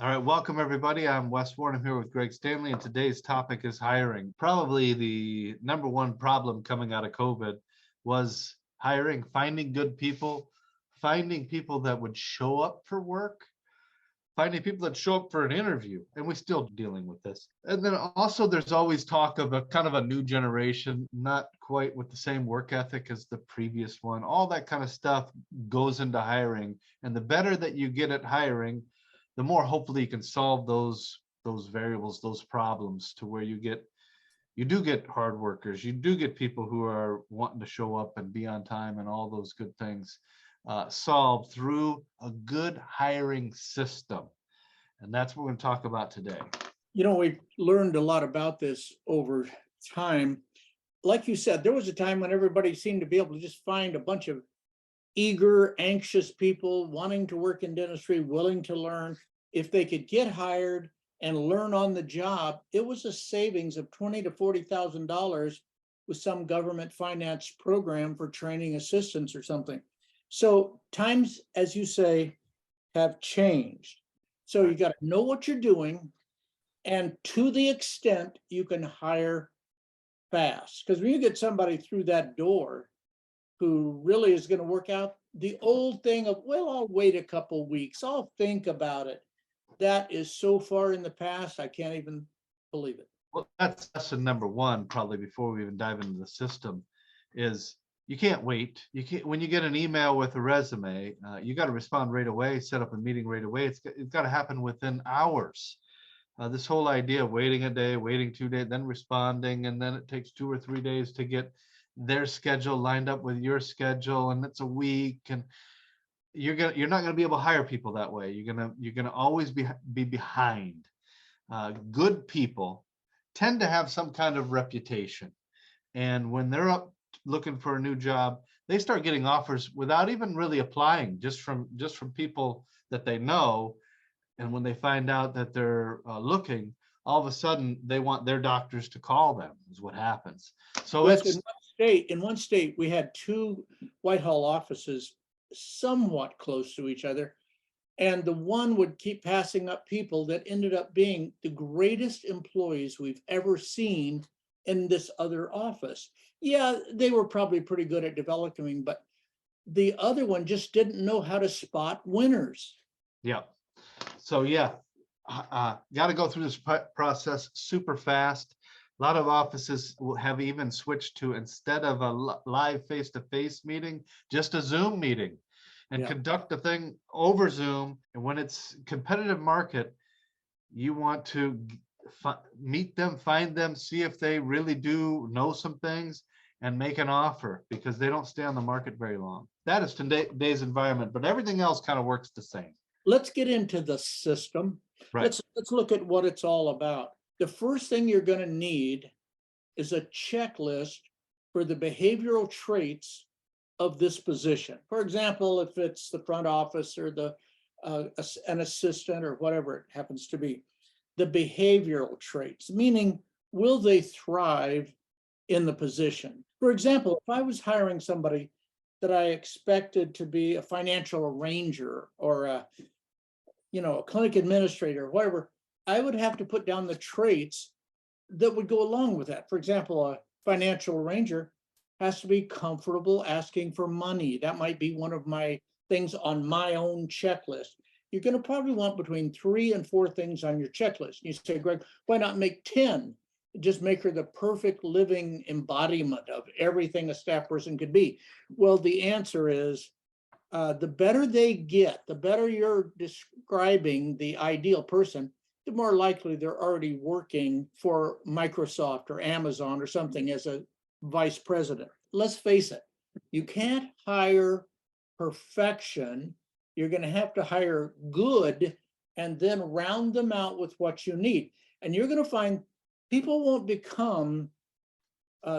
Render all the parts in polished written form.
All right, welcome everybody. I'm Wes Warren. I'm here with Greg Stanley, and today's topic is hiring. Probably the number one problem coming out of COVID was hiring, finding good people, finding people that would show up for work, finding people that show up for an interview, and we're still dealing with this. And then also there's always talk of a kind of a new generation, not quite with the same work ethic as the previous one. All that kind of stuff goes into hiring, and the better that you get at hiring, the more hopefully you can solve those variables, those problems, to where you do get hard workers, you do get people who are wanting to show up and be on time, and all those good things solved through a good hiring system. And that's what we're going to talk about today. You know, we've learned a lot about this over time. Like you said, there was a time when everybody seemed to be able to just find a bunch of eager, anxious people wanting to work in dentistry, willing to learn. If they could get hired and learn on the job, it was a savings of $20,000 to $40,000 with some government finance program for training assistants or something. So times, as you say, have changed. So you got to know what you're doing, and to the extent you can hire fast. Because when you get somebody through that door who really is going to work out, the old thing of, well, I'll wait a couple weeks, I'll think about it, that is so far in the past, I can't even believe it. Well, that's lesson number one, probably, before we even dive into the system, is you can't wait. You can't, when you get an email with a resume, you got to respond right away, set up a meeting right away. It's got to happen within hours. This whole idea of waiting a day, waiting 2 days, then responding, and then it takes 2 or 3 days to get their schedule lined up with your schedule, and it's a week, and you're not gonna be able to hire people that way. You're gonna always be behind. Good people tend to have some kind of reputation, and when they're up looking for a new job, they start getting offers without even really applying, just from people that they know. And when they find out that they're looking, all of a sudden they want their doctors to call them, is what happens. So Yes, it's in one state, we had two Whitehall offices somewhat close to each other. And the one would keep passing up people that ended up being the greatest employees we've ever seen in this other office. Yeah, they were probably pretty good at developing, but the other one just didn't know how to spot winners. yeah. So yeah, got to go through this process super fast. A lot of offices will have even switched to, instead of a live face-to-face meeting, just a Zoom meeting, and conduct the thing over Zoom. And when it's competitive market, you want to meet them, find them, see if they really do know some things, and make an offer, because they don't stay on the market very long. That is today's environment, but everything else kind of works the same. Let's get into the system. Right. Let's look at what it's all about. The first thing you're going to need is a checklist for the behavioral traits of this position. For example, if it's the front office or an assistant or whatever it happens to be, the behavioral traits, meaning will they thrive in the position? For example, if I was hiring somebody that I expected to be a financial arranger or a clinic administrator, whatever, I would have to put down the traits that would go along with that. For example, a financial arranger has to be comfortable asking for money. That might be one of my things on my own checklist. You're going to probably want between 3 and 4 things on your checklist. You say, Greg, why not make 10? Just make her the perfect living embodiment of everything a staff person could be. Well, the answer is, the better they get, the better you're describing the ideal person, the more likely they're already working for Microsoft or Amazon or something as a vice president. Let's face it, you can't hire perfection. You're going to have to hire good and then round them out with what you need. And you're going to find people won't become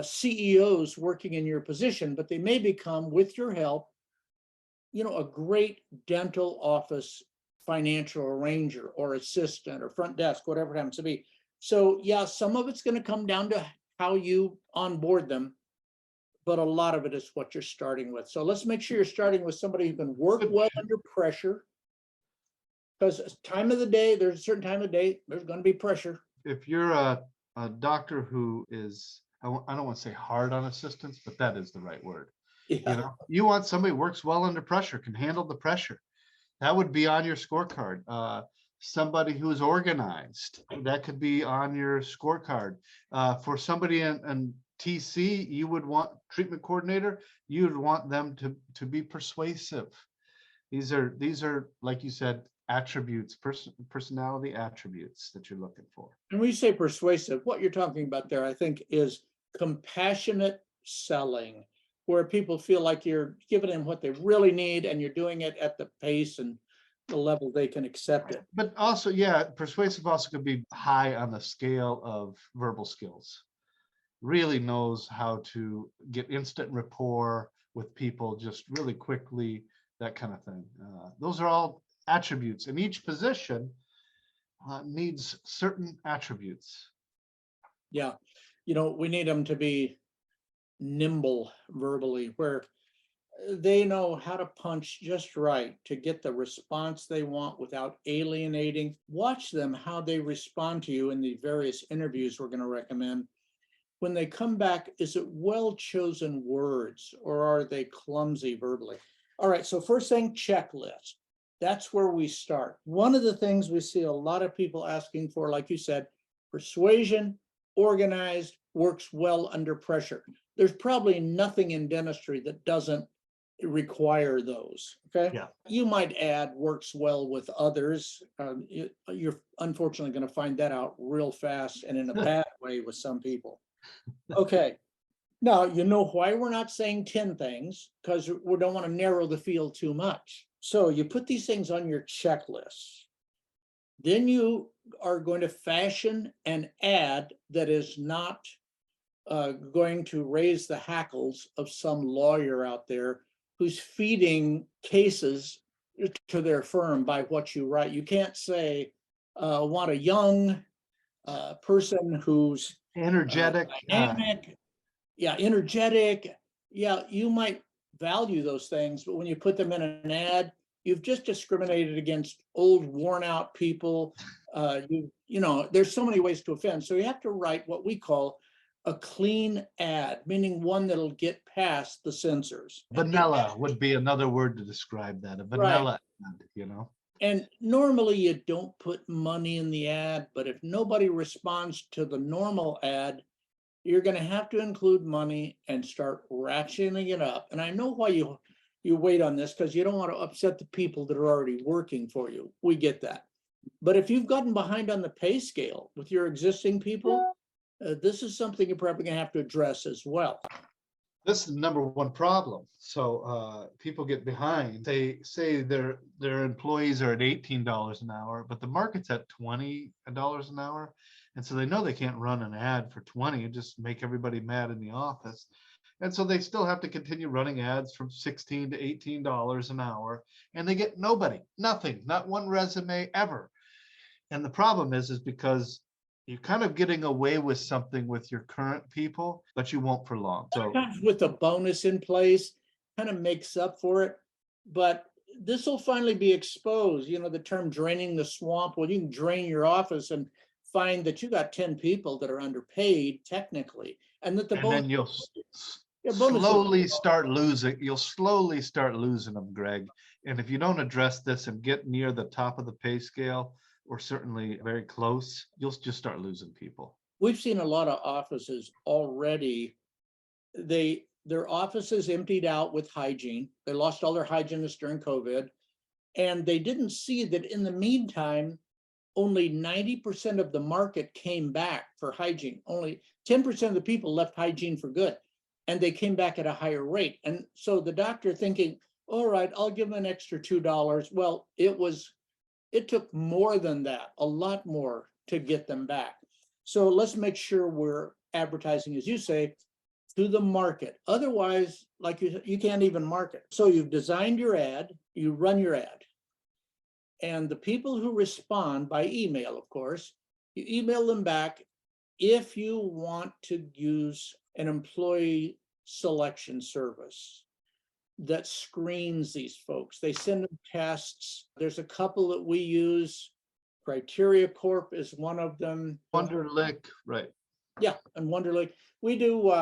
CEOs working in your position, but they may become, with your help, a great dental office financial arranger or assistant or front desk, whatever it happens to be. So yeah, some of it's going to come down to how you onboard them, but a lot of it is what you're starting with. So let's make sure you're starting with somebody who can work well under pressure, Because time of the day, there's a certain time of day, there's going to be pressure. If you're a doctor who is, I don't want to say hard on assistants, but that is the right word. You Yeah, know, you want somebody who works well under pressure, can handle the pressure. That would be on your scorecard. Somebody who is organized, that could be on your scorecard. For somebody in TC, you would want treatment coordinator, you would want them to be persuasive. These are, like you said, attributes, personality attributes that you're looking for. and when you say persuasive, what you're talking about there, I think, is compassionate selling, where people feel like you're giving them what they really need and you're doing it at the pace and the level they can accept it. But also, yeah, persuasive also could be high on the scale of verbal skills. Really knows how to get instant rapport with people just really quickly, that kind of thing. Those are all attributes, and each position needs certain attributes. Yeah, we need them to be nimble verbally, where they know how to punch just right to get the response they want without alienating. Watch them, how they respond to you in the various interviews we're going to recommend. When they come back, is it well-chosen words or are they clumsy verbally? All right, so first thing, checklist. That's where we start. One of the things we see a lot of people asking for, like you said, persuasion, organized, works well under pressure. There's probably nothing in dentistry that doesn't require those, okay? Yeah. You might add works well with others. You're unfortunately going to find that out real fast and in a bad way with some people. Okay, now you know why we're not saying 10 things, because we don't want to narrow the field too much. So you put these things on your checklist. Then you are going to fashion an ad that is not going to raise the hackles of some lawyer out there who's feeding cases to their firm by what you write. You can't say, want a young person who's Energetic. dynamic, yeah, energetic. Yeah, you might value those things, but when you put them in an ad, you've just discriminated against old, worn-out people. There's so many ways to offend. So you have to write what we call a clean ad, meaning one that'll get past the censors. Vanilla would be another word to describe that. A vanilla ad, And normally you don't put money in the ad, but if nobody responds to the normal ad, you're going to have to include money and start ratcheting it up. And I know why you wait on this, because you don't want to upset the people that are already working for you. We get that. But if you've gotten behind on the pay scale with your existing people, this is something you're probably going to have to address as well. This is the number one problem. So people get behind. They say their employees are at $18 an hour, but the market's at $20 an hour. And so they know they can't run an ad for 20 and just make everybody mad in the office. And so they still have to continue running ads from $16 to $18 an hour. And they get nobody, nothing, not one resume ever. And the problem is because you're kind of getting away with something with your current people, but you won't for long. So sometimes with a bonus in place, kind of makes up for it. But this will finally be exposed. The term draining the swamp. Well, you can drain your office and find that you got 10 people that are underpaid technically, and that the bonus, then you'll bonus slowly start losing. You'll slowly start losing them, Greg. And if you don't address this and get near the top of the pay scale, or certainly very close, you'll just start losing people. We've seen a lot of offices already. Their offices emptied out with hygiene. They lost all their hygienists during COVID. And they didn't see that in the meantime, only 90% of the market came back for hygiene. Only 10% of the people left hygiene for good. And they came back at a higher rate. And so the doctor thinking, all right, I'll give them an extra $2. Well, it took more than that, a lot more, to get them back. So let's make sure we're advertising, as you say, to the market. Otherwise, like you can't even market. So you've designed your ad, you run your ad. And the people who respond by email, of course, you email them back if you want to use an employee selection service. that screens these folks. They send them tests. There's a couple that we use. Criteria Corp is one of them. Wonderlic, right. Yeah, and Wonderlic. We do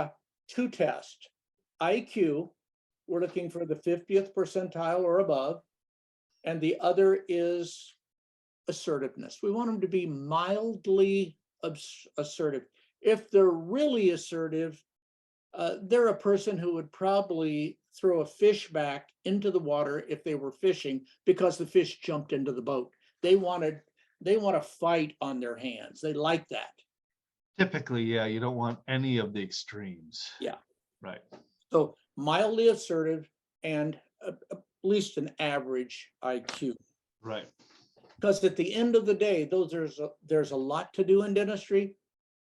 2 tests. IQ, we're looking for the 50th percentile or above. And the other is assertiveness. We want them to be mildly assertive. If they're really assertive, they're a person who would probably throw a fish back into the water if they were fishing because the fish jumped into the boat. They want to fight on their hands. They like that. Typically, yeah, you don't want any of the extremes. Yeah. Right. So mildly assertive and at least an average IQ. Right. Because at the end of the day, there's a lot to do in dentistry.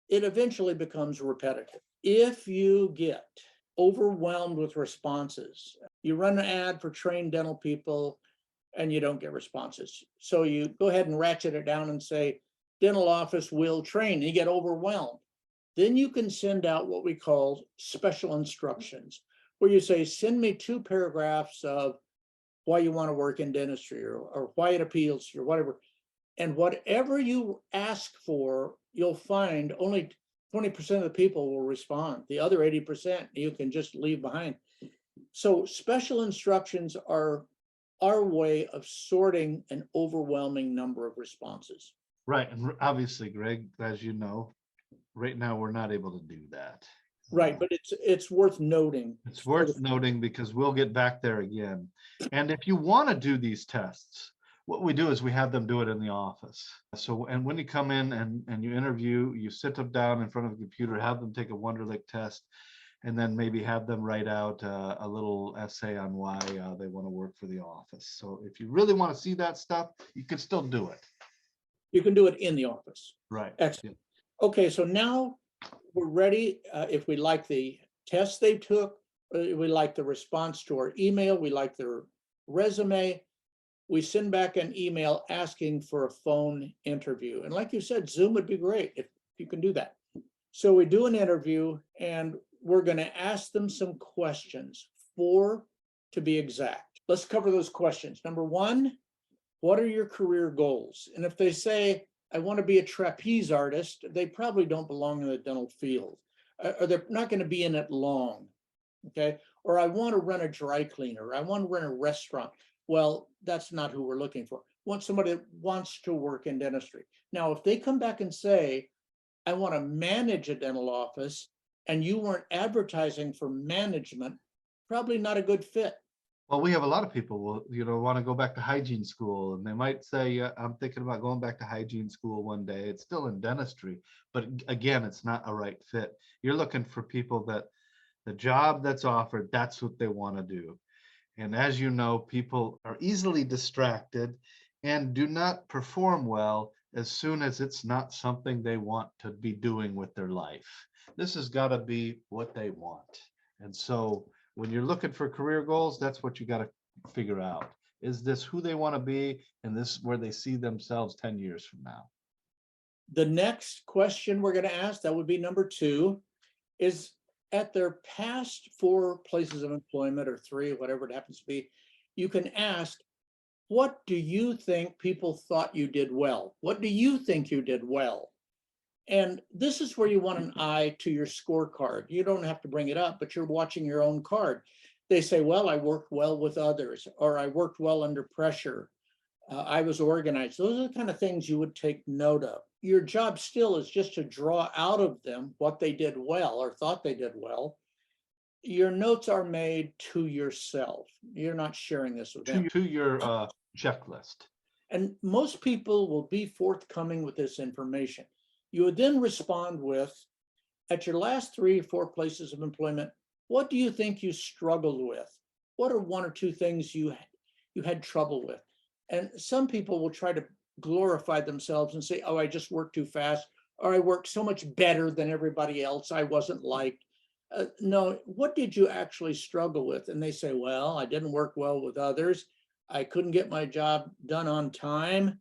It eventually becomes repetitive. If you get overwhelmed with responses, you run an ad for trained dental people and you don't get responses. So you go ahead and ratchet it down and say, dental office will train, and you get overwhelmed. Then you can send out what we call special instructions, where you say, send me 2 paragraphs of why you want to work in dentistry or why it appeals to you or whatever. And whatever you ask for, you'll find only 20% of the people will respond. The other 80% you can just leave behind. So special instructions are our way of sorting an overwhelming number of responses. Right. And obviously, Greg, as you know, right now we're not able to do that. Right, but it's worth noting. It's worth noting because we'll get back there again. And if you want to do these tests, what we do is we have them do it in the office. So, and when you come in and you interview, you sit them down in front of a computer, have them take a Wonderlic test, and then maybe have them write out a little essay on why they want to work for the office. So if you really want to see that stuff, you can still do it. You can do it in the office. Right. Excellent. Okay, so now we're ready. If we like the test they took, we like the response to our email, we like their resume, we send back an email asking for a phone interview. And like you said, Zoom would be great if you can do that. So we do an interview and we're going to ask them some questions, 4 to be exact. Let's cover those questions. Number 1, what are your career goals? And if they say, I want to be a trapeze artist, they probably don't belong in the dental field, or they're not going to be in it long, okay? Or I want to run a dry cleaner, I want to run a restaurant. Well, that's not who we're looking for. We want somebody that wants to work in dentistry. Now, if they come back and say, I want to manage a dental office, and you weren't advertising for management, probably not a good fit. Well, we have a lot of people will, want to go back to hygiene school, and they might say, I'm thinking about going back to hygiene school one day. It's still in dentistry, but again, it's not a right fit. You're looking for people that the job that's offered, that's what they want to do. And as you know, people are easily distracted and do not perform well as soon as it's not something they want to be doing with their life. This has got to be what they want. And so when you're looking for career goals, that's what you got to figure out. Is this who they want to be? And this is where they see themselves 10 years from now. The next question we're going to ask, that would be number 2, is at their past 4 places of employment or 3, whatever it happens to be, you can ask, what do you think people thought you did well? What do you think you did well? And this is where you want an eye to your scorecard. You don't have to bring it up, but you're watching your own card. They say, well, I worked well with others, or I worked well under pressure. I was organized. Those are the kind of things you would take note of. Your job still is just to draw out of them what they did well or thought they did well. Your notes are made to yourself. You're not sharing this with them. To your checklist. And most people will be forthcoming with this information. You would then respond with, at your last 3 or 4 places of employment, what do you think you struggled with? What are 1 or 2 things you had trouble with? And some people will try to glorify themselves and say, oh, I just worked too fast, or I worked so much better than everybody else, I wasn't liked. No, what did you actually struggle with? And they say, well, I didn't work well with others. I couldn't get my job done on time.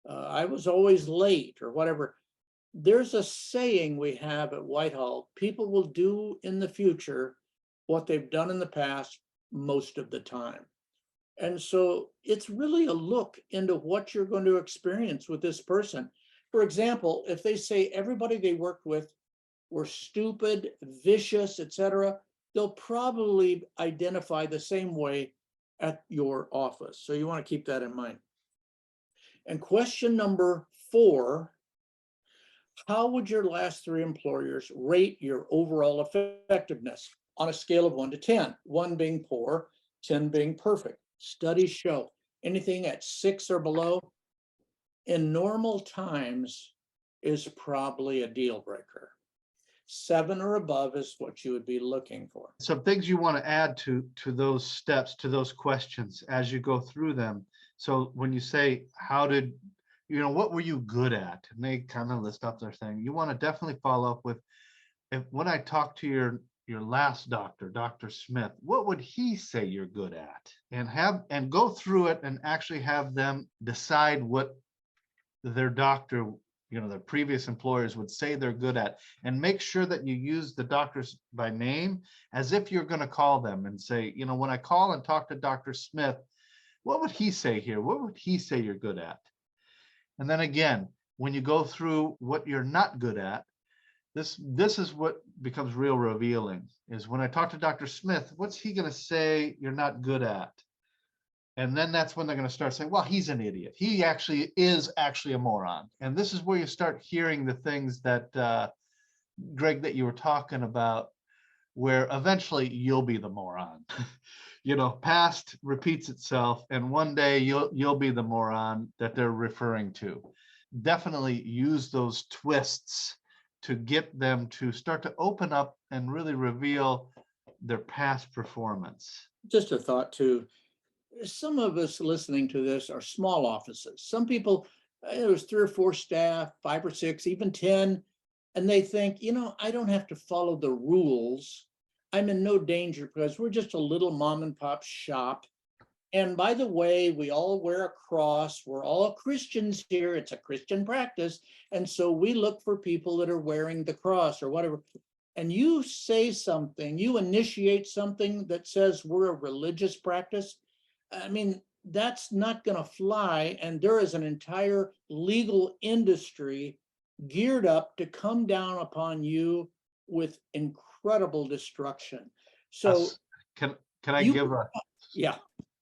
I was always late, or whatever. There's a saying we have at Whitehall, people will do in the future what they've done in the past most of the time. And so it's really a look into what you're going to experience with this person. For example, if they say everybody they worked with were stupid, vicious, etc., they'll probably identify the same way at your office. So you want to keep that in mind. And question number 4, how would your last 3 employers rate your overall effectiveness on a scale of 1 to 10? 1 being poor, 10 being perfect. Studies show anything at 6 or below in normal times is probably a deal breaker. 7 or above is what you would be looking for. Some things you want to add to those steps, to those questions as you go through them. So when you say, how did, what were you good at? And they kind of list up their thing. You want to definitely follow up with, when I talk to your last doctor, Dr. Smith, what would he say you're good at? And go through it and actually have them decide what their doctor, their previous employers would say they're good at, and make sure that you use the doctors by name as if you're going to call them and say, when I call and talk to Dr. Smith, what would he say here? What would he say you're good at? And then again, when you go through what you're not good at, this is what becomes real revealing, is when I talk to Dr. Smith, what's he going to say you're not good at? And then that's when they're going to start saying, well, he's an idiot. He actually is a moron. And this is where you start hearing the things that, Greg, that you were talking about, where eventually you'll be the moron. Past repeats itself, and one day you'll be the moron that they're referring to. Definitely use those twists to get them to start to open up and really reveal their past performance. Just a thought too. Some of us listening to this are small offices. Some people, there's 3 or 4 staff, 5 or 6, even 10, and they think, I don't have to follow the rules. I'm in no danger because we're just a little mom and pop shop. And by the way, we all wear a cross. We're all Christians here. It's a Christian practice. And so we look for people that are wearing the cross or whatever. And you say something, you initiate something that says we're a religious practice. I mean, that's not going to fly. And there is an entire legal industry geared up to come down upon you with incredible destruction. So can I give a, yeah,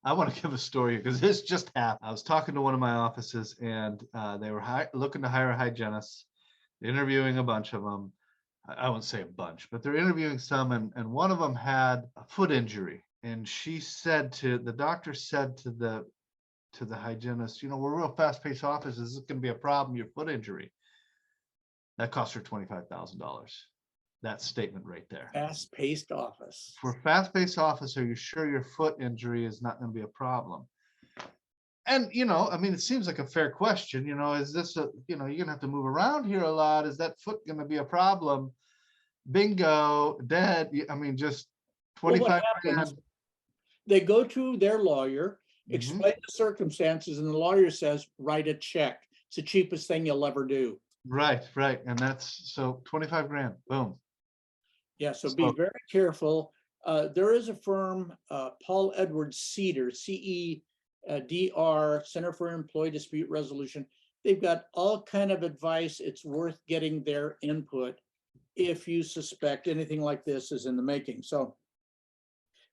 I want to give a story because this just happened. I was talking to one of my offices, and they were looking to hire a hygienist, interviewing a bunch of them. I won't say a bunch, but they're interviewing some, and one of them had a foot injury. And the doctor said to the hygienist, we're a real fast-paced office. This is going to be a problem, your foot injury. That cost her $25,000. That statement right there. Fast-paced office. For a fast-paced office, are you sure your foot injury is not going to be a problem? And, it seems like a fair question. Is this you're going to have to move around here a lot. Is that foot going to be a problem? Bingo, dead. Just 25 grand. They go to their lawyer, explain the circumstances, and the lawyer says, write a check. It's the cheapest thing you'll ever do. Right. And that's, so 25 grand, boom. Yeah, so be very careful. There is a firm, Paul Edwards Cedar, CEDR, Center for Employee Dispute Resolution. They've got all kind of advice. It's worth getting their input if you suspect anything like this is in the making. So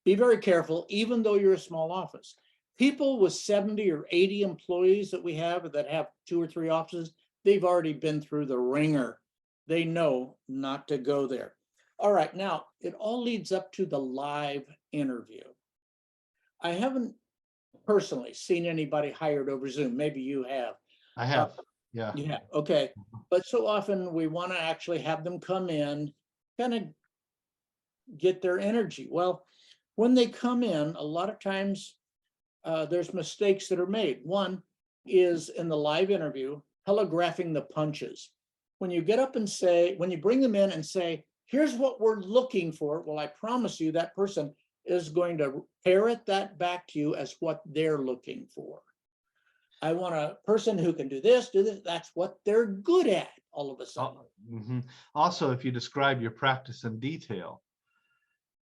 be very careful, even though you're a small office. People with 70 or 80 employees that we have that have 2 or 3 offices, they've already been through the ringer. They know not to go there. All right, now it all leads up to the live interview. I haven't personally seen anybody hired over Zoom. Maybe you have. I have, yeah. You have, okay. But so often we want to actually have them come in, kind of get their energy. Well, when they come in, a lot of times there's mistakes that are made. One is in the live interview, telegraphing the punches. When you get up and say, when you bring them in and say, here's what we're looking for, well, I promise you that person is going to parrot that back to you as what they're looking for. I want a person who can do this. That's what they're good at all of a sudden. Also, if you describe your practice in detail,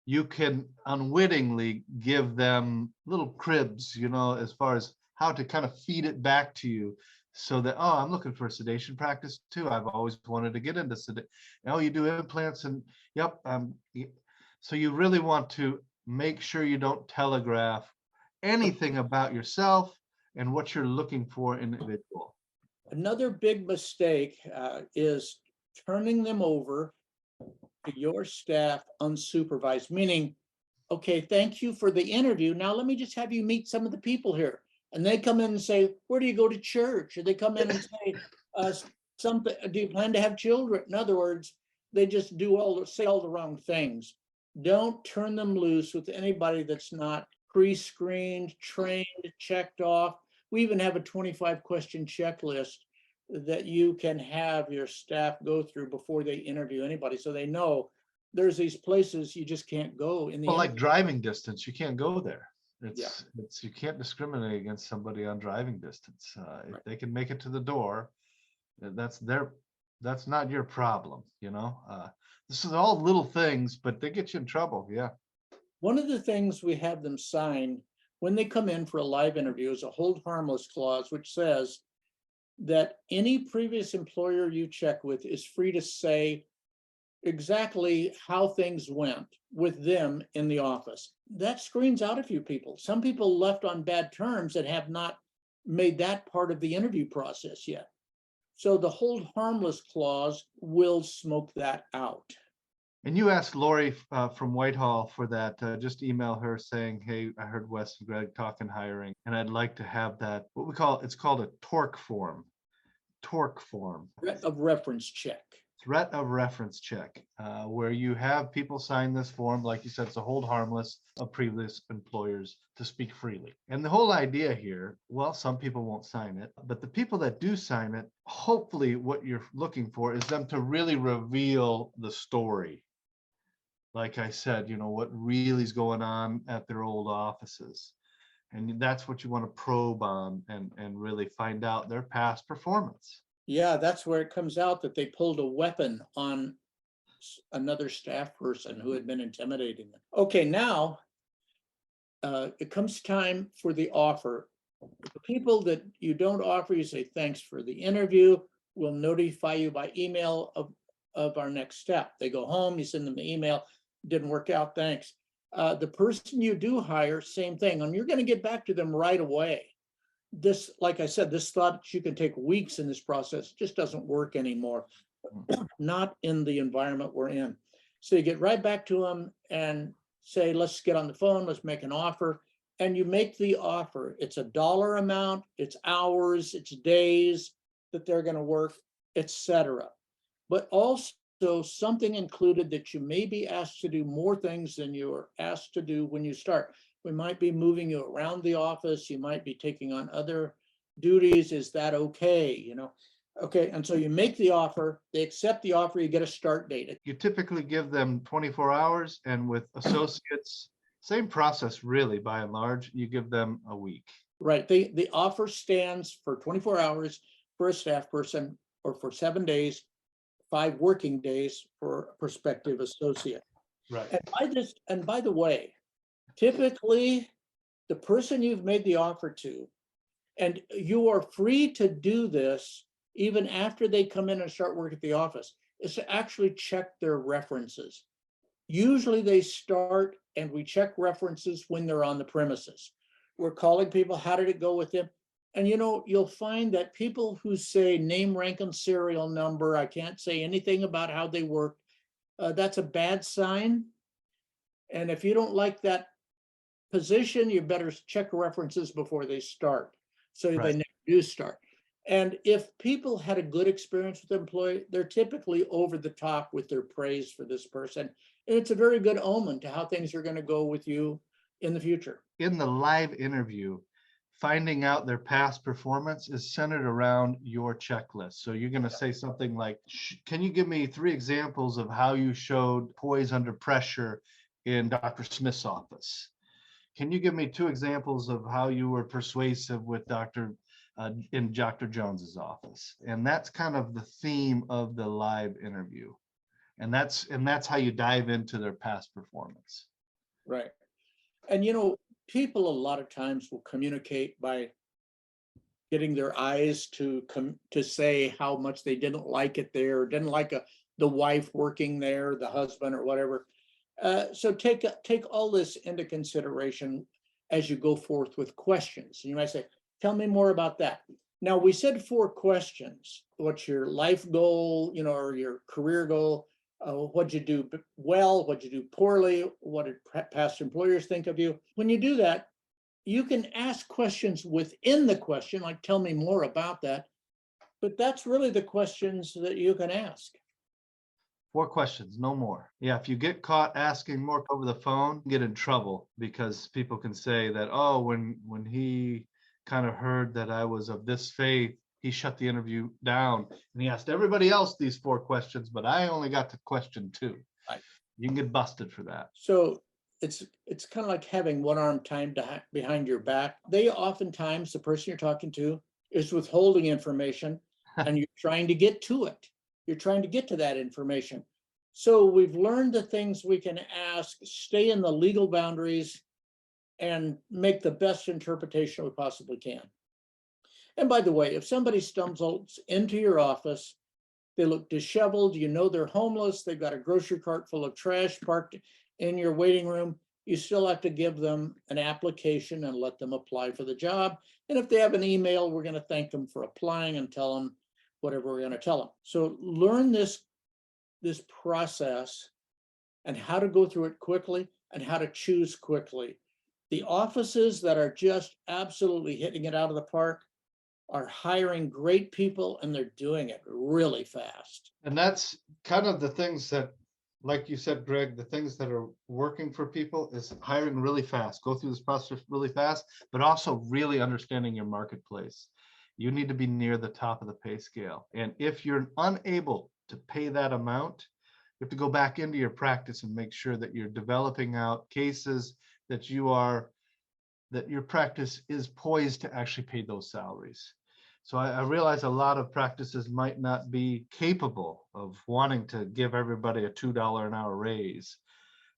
you can unwittingly give them little cribs, as far as how to kind of feed it back to you so that, oh, I'm looking for sedation practice too. I've always wanted to get into sedation. Oh, you do implants and yep. So you really want to make sure you don't telegraph anything about yourself and what you're looking for in an individual. Another big mistake is turning them over to your staff unsupervised, meaning, okay, thank you for the interview. Now let me just have you meet some of the people here. And they come in and say, where do you go to church? Or they come in and say, something, do you plan to have children? In other words, they just say all the wrong things. Don't turn them loose with anybody that's not pre-screened, trained, checked off. We even have a 25-question checklist that you can have your staff go through before they interview anybody, so they know there's these places you just can't go in the Well, like interview. driving distance, you can't go there. Yeah. You can't discriminate against somebody on driving distance. If they can make it to the door, that's not your problem, This is all little things, but they get you in trouble. Yeah. One of the things we have them sign when they come in for a live interview is a hold harmless clause, which says that any previous employer you check with is free to say exactly how things went with them in the office. That screens out a few people. Some people left on bad terms that have not made that part of the interview process yet. So the hold harmless clause will smoke that out. And you asked Lori from Whitehall for that. Just email her saying, hey, I heard Wes and Greg talking hiring, and I'd like to have that, it's called a TORC form. TORC form. Threat of reference check. Threat of reference check, where you have people sign this form, like you said, it's a hold harmless of previous employers to speak freely. And the whole idea here, well, some people won't sign it, but the people that do sign it, hopefully what you're looking for is them to really reveal the story. Like I said, what really is going on at their old offices. And that's what you want to probe on and really find out their past performance. Yeah, that's where it comes out that they pulled a weapon on another staff person who had been intimidating them. Okay, now it comes time for the offer. The people that you don't offer, you say, thanks for the interview. We'll notify you by email of our next step. They go home, you send them an email, didn't work out, thanks. The person you do hire, same thing, and you're going to get back to them right away. This, like I said, this thought you can take weeks in this process just doesn't work anymore, not in the environment we're in. So you get right back to them and say, let's get on the phone, let's make an offer. And you make the offer. It's a dollar amount, it's hours, it's days that they're going to work, etc. But also something included that you may be asked to do more things than you're asked to do when you start. We might be moving you around the office. You might be taking on other duties. Is that okay? Okay. And so you make the offer, they accept the offer, you get a start date. You typically give them 24 hours, and with associates, same process really, by and large, you give them a week. Right. The offer stands for 24 hours for a staff person, or for 7 days, 5 working days for a prospective associate. Right. And by the way, typically the person you've made the offer to, and you are free to do this even after they come in and start work at the office, is to actually check their references. Usually they start, and we check references when they're on the premises. We're calling people, how did it go with them? And you'll find that people who say name, rank, and serial number, I can't say anything about how they worked, that's a bad sign. And if you don't like that position, you better check references before they start, so right. They never do start. And if people had a good experience with the employee, they're typically over the top with their praise for this person. And it's a very good omen to how things are going to go with you in the future. In the live interview, finding out their past performance is centered around your checklist. So you're going to say something like, can you give me 3 examples of how you showed poise under pressure in Dr. Smith's office? Can you give me 2 examples of how you were persuasive with in Dr. Jones's office? And that's kind of the theme of the live interview. And that's how you dive into their past performance. Right. And people a lot of times will communicate by getting their eyes to come to say how much they didn't like it there, or didn't like the wife working there, the husband or whatever. So take all this into consideration as you go forth with questions. You might say, tell me more about that. Now, we said 4 questions. What's your life goal, or your career goal? What'd you do well? What'd you do poorly? What did past employers think of you? When you do that, you can ask questions within the question, like, tell me more about that. But that's really the questions that you can ask. 4 questions, no more. Yeah, if you get caught asking more over the phone, you get in trouble, because people can say that, oh, when he kind of heard that I was of this faith, he shut the interview down and he asked everybody else these 4 questions, but I only got to question 2. Right. You can get busted for that. So it's kind of like having one arm tied behind your back. They oftentimes, the person you're talking to is withholding information and you're trying to get to it. You're trying to get to that information. So we've learned the things we can ask, stay in the legal boundaries, and make the best interpretation we possibly can. And by the way, if somebody stumbles into your office, they look disheveled, they're homeless, they've got a grocery cart full of trash parked in your waiting room, you still have to give them an application and let them apply for the job. And if they have an email, we're going to thank them for applying and tell them whatever we're going to tell them. So learn this process and how to go through it quickly and how to choose quickly. The offices that are just absolutely hitting it out of the park are hiring great people, and they're doing it really fast. And that's kind of the things that, like you said, Greg, the things that are working for people is hiring really fast, go through this process really fast, but also really understanding your marketplace. You need to be near the top of the pay scale. And if you're unable to pay that amount, you have to go back into your practice and make sure that you're developing out cases that your practice is poised to actually pay those salaries. So I realize a lot of practices might not be capable of wanting to give everybody a $2 an hour raise.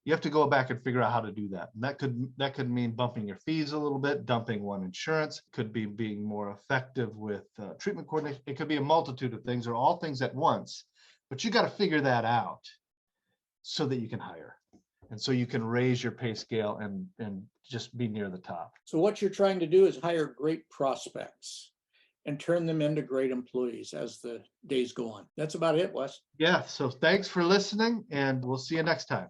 You have to go back and figure out how to do that. And that could mean bumping your fees a little bit, dumping one insurance, could be being more effective with treatment coordination. It could be a multitude of things, or all things at once, but you got to figure that out so that you can hire. And so you can raise your pay scale and just be near the top. So what you're trying to do is hire great prospects and turn them into great employees as the days go on. That's about it, Wes. Yeah, so thanks for listening, and we'll see you next time.